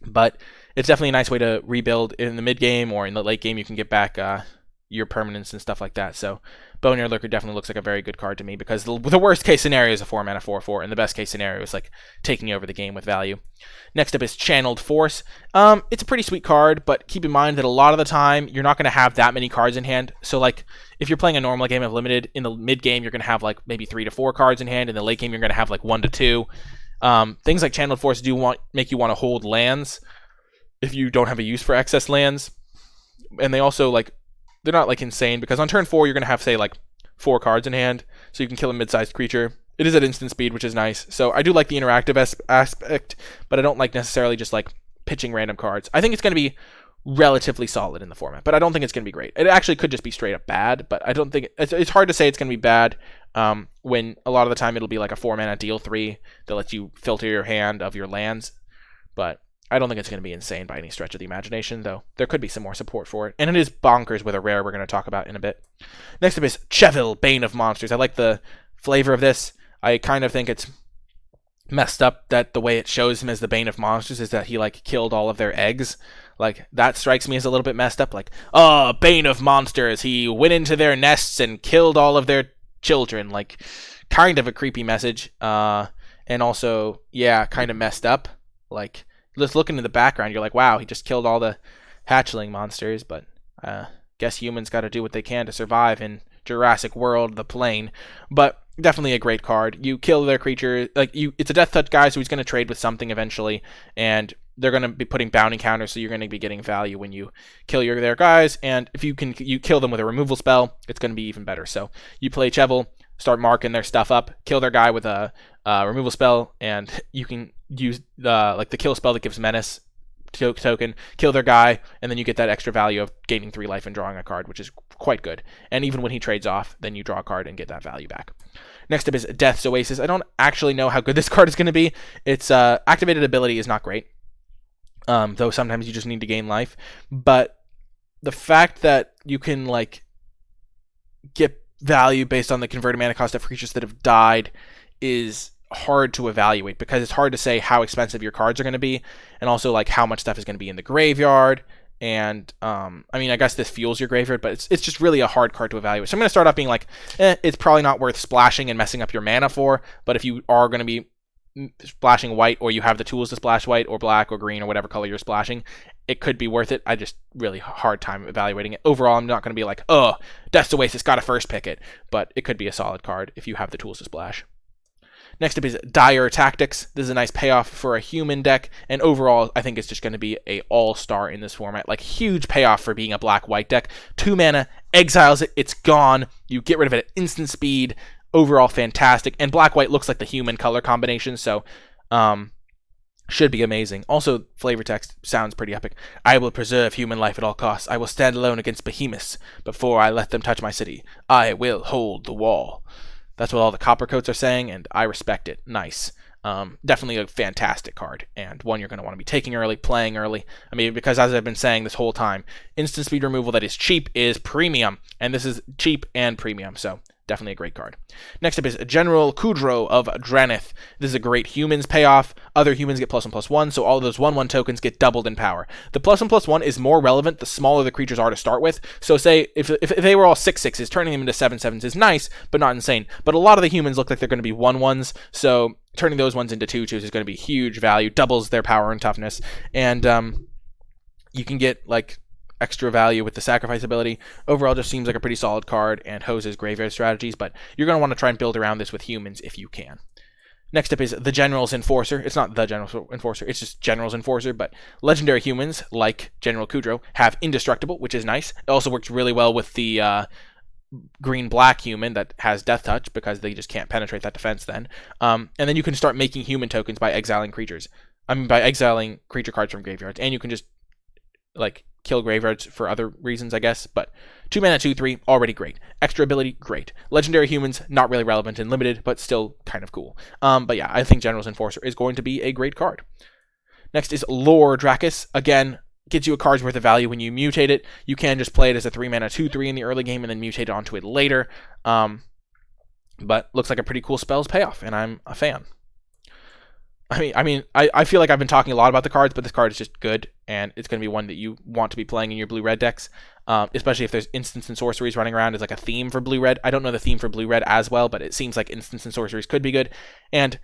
But it's definitely a nice way to rebuild in the mid game, or in the late game you can get back your permanents and stuff like that. So Boneyard Lurker definitely looks like a very good card to me, because the worst case scenario is a 4-mana 4/4, and the best case scenario is like taking over the game with value. Next up is Channeled Force. It's a pretty sweet card, but keep in mind that a lot of the time you're not going to have that many cards in hand. So like if you're playing a normal game of Limited, in the mid game you're going to have like maybe 3 to 4 cards in hand. In the late game you're going to have like 1 to 2. Things like Channeled Force make you want to hold lands if you don't have a use for excess lands, and they also like, they're not like insane, because on turn 4 you're going to have, say, like 4 cards in hand, so you can kill a mid-sized creature. It is at instant speed, which is nice. So I do like the interactive aspect, but I don't like necessarily just like pitching random cards. I think it's going to be relatively solid in the format, but I don't think it's going to be great. It actually could just be straight up bad, but I don't think it's hard to say it's going to be bad when a lot of the time it'll be like a 4-mana deal 3 that lets you filter your hand of your lands. But I don't think it's going to be insane by any stretch of the imagination, though there could be some more support for it. And it is bonkers with a rare we're going to talk about in a bit. Next up is Chevil, Bane of Monsters. I like the flavor of this. I kind of think it's messed up that the way it shows him as the Bane of Monsters is that he like killed all of their eggs. Like, that strikes me as a little bit messed up. Like, oh, Bane of Monsters, he went into their nests and killed all of their children. Like, kind of a creepy message. And also, yeah, kind of messed up. Like, just looking in the background, you're like, wow, he just killed all the hatchling monsters, but guess humans got to do what they can to survive in Jurassic World, the plane. But definitely a great card. You kill their creature, like it's a death touch guy, so he's going to trade with something eventually, and they're going to be putting bounty counters, so you're going to be getting value when you kill their guys. And if you kill them with a removal spell, it's going to be even better. So you play Chevil, start marking their stuff up, kill their guy with a removal spell, and you can use the kill spell that gives menace token, kill their guy, and then you get that extra value of gaining 3 life and drawing a card, which is quite good. And even when he trades off, then you draw a card and get that value back. Next up is Death's Oasis. I don't actually know how good this card is going to be. Its activated ability is not great, though sometimes you just need to gain life. But the fact that you can like get value based on the converted mana cost of creatures that have died is hard to evaluate, because it's hard to say how expensive your cards are going to be, and also like how much stuff is going to be in the graveyard. And I mean, I guess this fuels your graveyard, but it's just really a hard card to evaluate. So I'm going to start off being like, it's probably not worth splashing and messing up your mana for, but if you are going to be splashing white, or you have the tools to splash white or black or green or whatever color you're splashing, it could be worth it. I just really hard time evaluating it. Overall, I'm not going to be like, oh, Death's Oasis, gotta first pick it, but it could be a solid card if you have the tools to splash. Next up is Dire Tactics. This is a nice payoff for a human deck, and overall, I think it's just going to be a all-star in this format. Like, huge payoff for being a black-white deck. 2 mana, exiles it, it's gone. You get rid of it at instant speed. Overall, fantastic. And black-white looks like the human color combination, so should be amazing. Also, flavor text sounds pretty epic. I will preserve human life at all costs. I will stand alone against behemoths. Before I let them touch my city, I will hold the wall. That's what all the copper coats are saying, and I respect it. Nice. Definitely a fantastic card, and one you're going to want to be taking early, playing early. I mean, because as I've been saying this whole time, instant speed removal that is cheap is premium, and this is cheap and premium, so definitely a great card. Next up is General Kudrow of Adrenaline. This is a great humans payoff. Other humans get +1/+1, so all of those 1/1 tokens get doubled in power. The +1/+1 is more relevant the smaller the creatures are to start with. So say if they were all 6/6s, turning them into 7/7s is nice, but not insane. But a lot of the humans look like they're going to be 1/1s, so turning those ones into 2/2s is going to be huge value, doubles their power and toughness, and you can get like extra value with the sacrifice ability. Overall, just seems like a pretty solid card and hoses graveyard strategies, but you're going to want to try and build around this with humans if you can. Next up is the General's Enforcer. It's not the General's Enforcer, it's just General's Enforcer, but legendary humans, like General Kudrow, have Indestructible, which is nice. It also works really well with the green-black human that has Death Touch, because they just can't penetrate that defense then. And then you can start making human tokens by exiling creatures. By exiling creature cards from graveyards, and you can just like kill graveyards for other reasons, I guess, but 2 mana, 2/3, already great. Extra ability, great. Legendary humans, not really relevant and limited, but still kind of cool. But yeah, I think General's Enforcer is going to be a great card. Next is Lore Dracus. Again, gets you a card's worth of value when you mutate it. You can just play it as a 3 mana, 2/3 in the early game and then mutate onto it later. But looks like a pretty cool spell's payoff, and I'm a fan. I feel like I've been talking a lot about the cards, but this card is just good, and it's going to be one that you want to be playing in your blue-red decks, especially if there's instants and sorceries running around as like a theme for blue-red. I don't know the theme for blue-red as well, but it seems like instants and sorceries could be good, and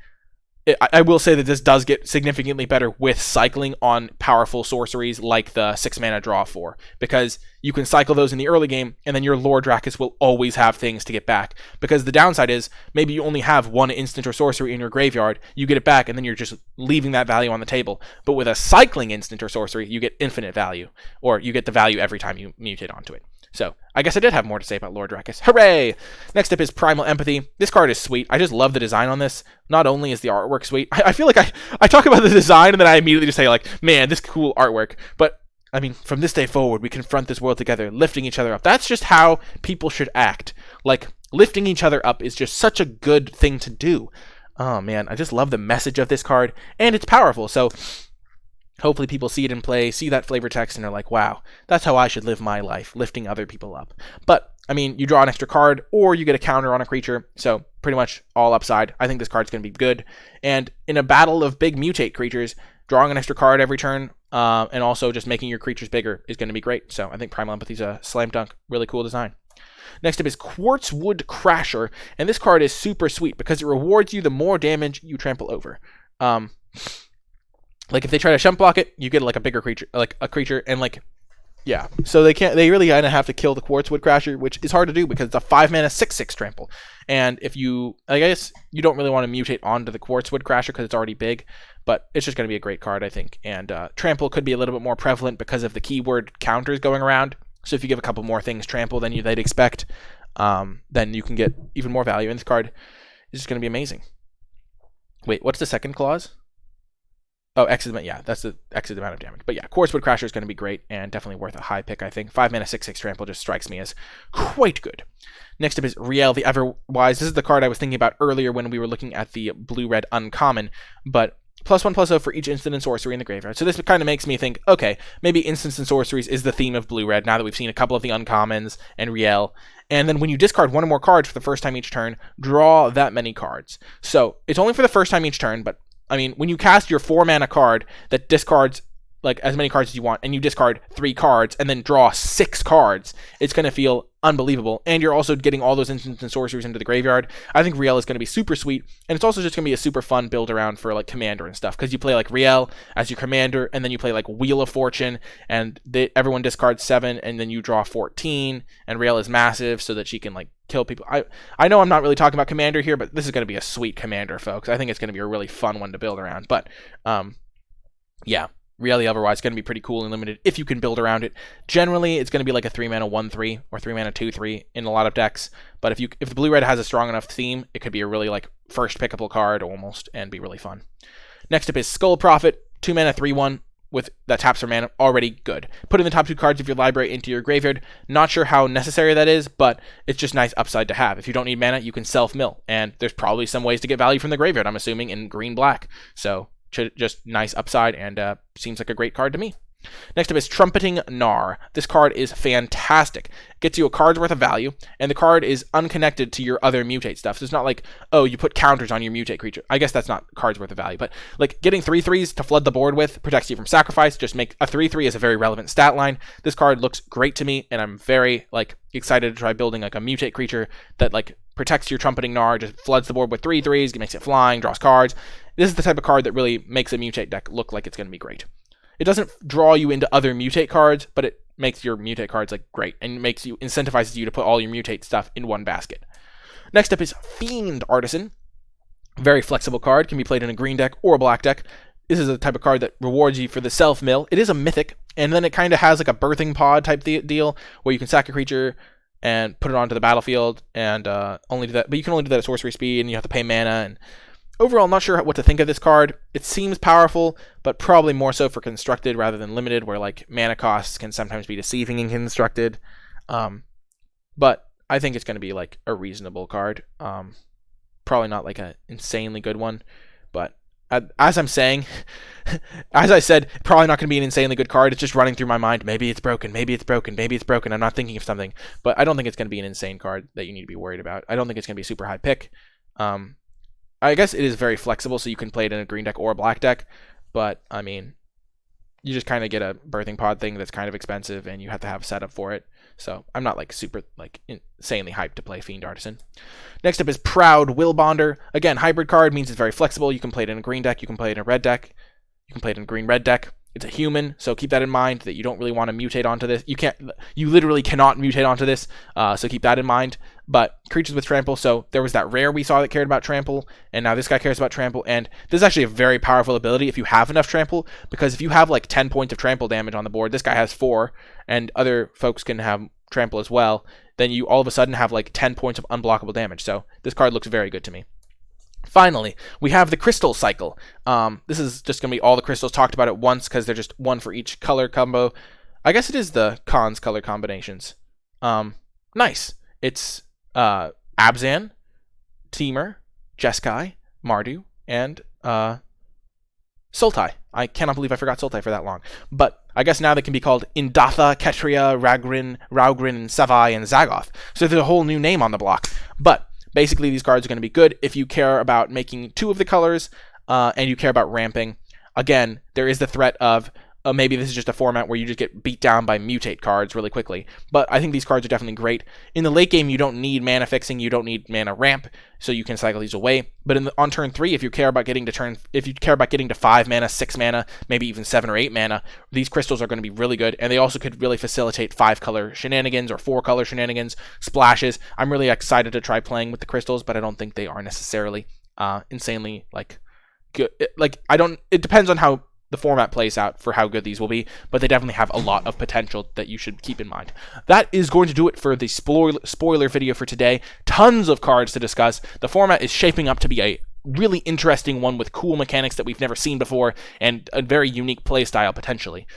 I will say that this does get significantly better with cycling on powerful sorceries like the 6-mana draw 4, because you can cycle those in the early game, and then your Lord Drakis will always have things to get back. Because the downside is, maybe you only have one instant or sorcery in your graveyard, you get it back, and then you're just leaving that value on the table. But with a cycling instant or sorcery, you get infinite value, or you get the value every time you mutate onto it. So, I guess I did have more to say about Lord Drakis. Hooray! Next up is Primal Empathy. This card is sweet. I just love the design on this. Not only is the artwork sweet, I feel like I talk about the design and then I immediately just say, like, man, this cool artwork. But, I mean, from this day forward, we confront this world together, lifting each other up. That's just how people should act. Like, lifting each other up is just such a good thing to do. Oh, man, I just love the message of this card. And it's powerful, so hopefully people see it in play, see that flavor text, and they're like, wow, that's how I should live my life, lifting other people up. But, I mean, you draw an extra card, or you get a counter on a creature, so pretty much all upside. I think this card's going to be good. And in a battle of big mutate creatures, drawing an extra card every turn, and also just making your creatures bigger is going to be great. So I think Primal Empathy's a slam dunk, really cool design. Next up is Quartzwood Crasher, and this card is super sweet because it rewards you the more damage you trample over. Like, if they try to shunt block it, you get, like, a bigger creature, like, a creature, and, like, yeah. So they really kind of have to kill the Quartzwood Crasher, which is hard to do because it's a 5-mana 6/6 trample. And if you, I guess, you don't really want to mutate onto the Quartzwood Crasher because it's already big, but it's just going to be a great card, I think. And trample could be a little bit more prevalent because of the keyword counters going around. So if you give a couple more things trample than they'd expect, then you can get even more value. And this card is just going to be amazing. Wait, what's the second clause? Oh, X amount, yeah, that's the X amount of damage. But yeah, Quartzwood Crasher is going to be great and definitely worth a high pick, I think. 5-mana 6/6 trample just strikes me as quite good. Next up is Riel the Everwise. This is the card I was thinking about earlier when we were looking at the blue-red uncommon, but +1/+0 for each instant and sorcery in the graveyard. So this kind of makes me think, okay, maybe instants and sorceries is the theme of blue-red now that we've seen a couple of the uncommons and Riel. And then when you discard one or more cards for the first time each turn, draw that many cards. So it's only for the first time each turn, but I mean, when you cast your 4-mana card that discards like as many cards as you want, and you discard 3 cards and then draw 6 cards, it's going to feel unbelievable. And you're also getting all those instants and sorceries into the graveyard. I think Riel is going to be super sweet, and it's also just going to be a super fun build around for like commander and stuff, because you play like Riel as your commander, and then you play like Wheel of Fortune, and everyone discards 7, and then you draw 14, and Riel is massive so that she can like kill people. I know I'm not really talking about commander here, but this is going to be a sweet commander, folks. I think it's going to be a really fun one to build around. But yeah, Riel the Everwise is going to be pretty cool and limited if you can build around it. Generally, it's going to be like a 3-mana 1/3 or 3-mana 2/3 in a lot of decks. But if the blue-red has a strong enough theme, it could be a really like first pickable card almost and be really fun. Next up is Skull Prophet, 2-mana 3/1 with that taps for mana, already good. Put in the top 2 cards of your library into your graveyard. Not sure how necessary that is, but it's just nice upside to have. If you don't need mana, you can self-mill, and there's probably some ways to get value from the graveyard, I'm assuming, in green-black. So just nice upside, and seems like a great card to me. Next up is Trumpeting Gnar. This card is fantastic. Gets you a card's worth of value, and the card is unconnected to your other mutate stuff. So it's not like, oh, you put counters on your mutate creature. I guess that's not card's worth of value, but like getting 3/3s to flood the board with protects you from sacrifice. Just make a 3/3 as a very relevant stat line. This card looks great to me, and I'm very like excited to try building like a mutate creature that like protects your Trumpeting Gnar, just floods the board with 3/3s, makes it flying, draws cards. This is the type of card that really makes a mutate deck look like it's going to be great. It doesn't draw you into other mutate cards, but it makes your mutate cards like great, and incentivizes you to put all your mutate stuff in one basket. Next up is Fiend Artisan. Very flexible card, can be played in a green deck or a black deck. This is a type of card that rewards you for the self-mill. It is a mythic, and then it kind of has like a birthing pod type deal, where you can sack a creature and put it onto the battlefield, and only do that. But you can only do that at sorcery speed, and you have to pay mana. And overall, I'm not sure what to think of this card. It seems powerful, but probably more so for constructed rather than limited, where like mana costs can sometimes be deceiving in constructed. But I think it's going to be like a reasonable card. Probably not like an insanely good one, but as I'm saying, as I said, probably not going to be an insanely good card. It's just running through my mind. Maybe it's broken. Maybe it's broken. Maybe it's broken. I'm not thinking of something, but I don't think it's going to be an insane card that you need to be worried about. I don't think it's going to be a super high pick. I guess it is very flexible, so you can play it in a green deck or a black deck, but I mean, you just kind of get a birthing pod thing that's kind of expensive, and you have to have a setup for it. So I'm not like super like insanely hyped to play Fiend Artisan. Next up is Proud Willbonder. Again, hybrid card means it's very flexible. You can play it in a green deck, you can play it in a red deck, you can play it in a green-red deck. It's a human, so keep that in mind that you don't really want to mutate onto this. You literally cannot mutate onto this, so keep that in mind. But creatures with trample, so there was that rare we saw that cared about trample, and now this guy cares about trample, and this is actually a very powerful ability if you have enough trample, because if you have like 10 points of trample damage on the board, this guy has 4, and other folks can have trample as well, then you all of a sudden have like 10 points of unblockable damage, so this card looks very good to me. Finally, we have the crystal cycle. This is just going to be all the crystals talked about at once because they're just one for each color combo. I guess it is the Khan's color combinations. Nice. It's Abzan, Temur, Jeskai, Mardu, and Sultai. I cannot believe I forgot Sultai for that long. But I guess now they can be called Indatha, Ketria, Raugrin, and Savai, and Zagoth. So there's a whole new name on the block. But basically, these cards are going to be good if you care about making 2 of the colors and you care about ramping. Again, there is the threat of maybe this is just a format where you just get beat down by mutate cards really quickly. But I think these cards are definitely great. In the late game, you don't need mana fixing, you don't need mana ramp, so you can cycle these away. But on turn 3, if you care about getting to 5 mana, 6 mana, maybe even 7 or 8 mana, these crystals are going to be really good, and they also could really facilitate 5-color shenanigans or 4-color shenanigans, splashes. I'm really excited to try playing with the crystals, but I don't think they are necessarily insanely like good. It depends on how the format plays out for how good these will be, but they definitely have a lot of potential that you should keep in mind. That is going to do it for the spoiler video for today. Tons of cards to discuss. The format is shaping up to be a really interesting one with cool mechanics that we've never seen before and a very unique playstyle potentially.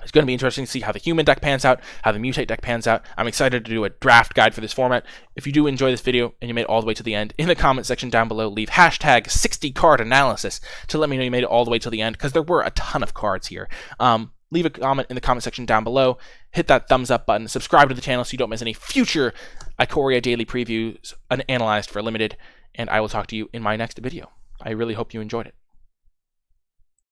It's going to be interesting to see how the human deck pans out, how the mutate deck pans out. I'm excited to do a draft guide for this format. If you do enjoy this video and you made it all the way to the end, in the comment section down below, leave hashtag 60cardanalysis to let me know you made it all the way to the end, because there were a ton of cards here. Leave a comment in the comment section down below. Hit that thumbs up button. Subscribe to the channel so you don't miss any future Ikoria daily previews analyzed for limited. And I will talk to you in my next video. I really hope you enjoyed it.